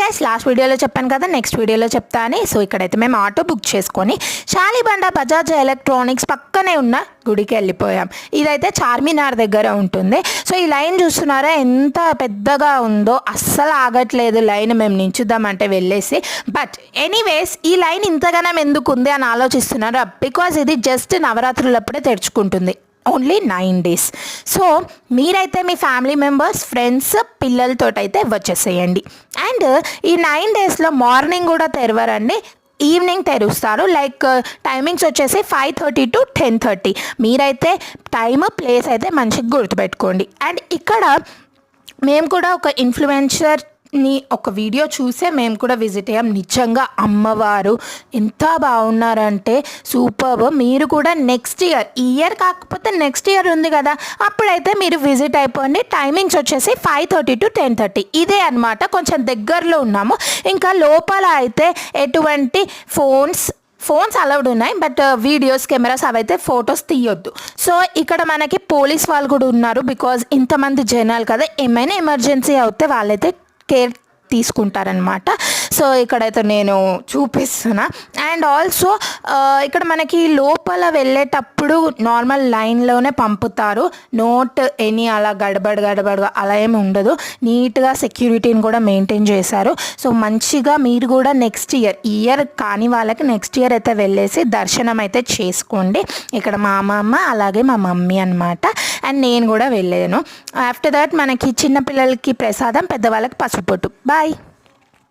Guys, last వీడియోలో చెప్పాను కదా నెక్స్ట్ వీడియోలో చెప్తా అని. సో ఇక్కడైతే మేము ఆటో బుక్ చేసుకొని శాలిబండ బజాజ్ ఎలక్ట్రానిక్స్ పక్కనే ఉన్న గుడికి వెళ్ళిపోయాం. ఇదైతే చార్మినార్ దగ్గర ఉంటుంది. సో ఈ లైన్ చూస్తున్నారా ఎంత పెద్దగా ఉందో, అస్సలు ఆగట్లేదు లైన్ మేము నించుద్దామంటే వెళ్ళేసి. బట్ ఎనీవేస్ ఈ లైన్ ఇంతగానం ఎందుకు ఉంది అని ఆలోచిస్తున్నారా? బికాజ్ ఇది జస్ట్ నవరాత్రులప్పుడే తెరుచుకుంటుంది, ఓన్లీ 9 days. సో మీరైతే మీ ఫ్యామిలీ మెంబర్స్, ఫ్రెండ్స్, పిల్లలతో అయితే వచ్చేసేయండి. అండ్ ఈ 9 daysలో మార్నింగ్ కూడా తెరవరండి, ఈవినింగ్ తెరుస్తారు. లైక్ టైమింగ్స్ వచ్చేసి 5:30 to 10:30. మీరైతే టైమ్, ప్లేస్ అయితే మంచిగా గుర్తుపెట్టుకోండి. అండ్ ఇక్కడ మేము కూడా ఒక ఇన్ఫ్లుయెన్సర్ని ఒక వీడియో చూసే మేము కూడా విజిట్ అయ్యాం. నిజంగా అమ్మవారు ఎంత బాగున్నారంటే సూపర్బ్. మీరు కూడా నెక్స్ట్ ఇయర్ కాకపోతే నెక్స్ట్ ఇయర్ ఉంది కదా, అప్పుడైతే మీరు విజిట్ అయిపోండి. టైమింగ్స్ వచ్చేసి 5:30 to 10:30 ఇదే అనమాట. కొంచెం దగ్గరలో ఉన్నాము. ఇంకా లోపల అయితే ఎటువంటి ఫోన్స్ అలౌడ్ ఉన్నాయి, బట్ వీడియోస్, కెమెరాస్ అవైతే ఫొటోస్ తీయొద్దు. సో ఇక్కడ మనకి పోలీస్ వాళ్ళు కూడా ఉన్నారు, బికాజ్ ఇంతమంది జనాలు కదా, ఏమైనా ఎమర్జెన్సీ అవుతే వాళ్ళైతే కేర్ తీసుకుంటారనమాట. సో ఇక్కడైతే నేను చూపిస్తున్నా. అండ్ ఆల్సో ఇక్కడ మనకి లోపల వెళ్ళేటప్పుడు నార్మల్ లైన్లోనే పంపుతారు, నోట్ ఎనీ అలా గడబడగా అలా ఏమి ఉండదు. నీట్గా సెక్యూరిటీని కూడా మెయింటైన్ చేశారు. సో మంచిగా మీరు కూడా నెక్స్ట్ ఇయర్ కానీ వాళ్ళకి నెక్స్ట్ ఇయర్ అయితే వెళ్ళేసి దర్శనం అయితే చేసుకోండి. ఇక్కడ మా అమ్మమ్మ అలాగే మా మమ్మీ అనమాట. అండ్ నేను కూడా వెళ్ళాను. ఆఫ్టర్ దట్ మనకి చిన్నపిల్లలకి ప్రసాదం, పెద్దవాళ్ళకి పసుపు పొట్టు. బాయ్.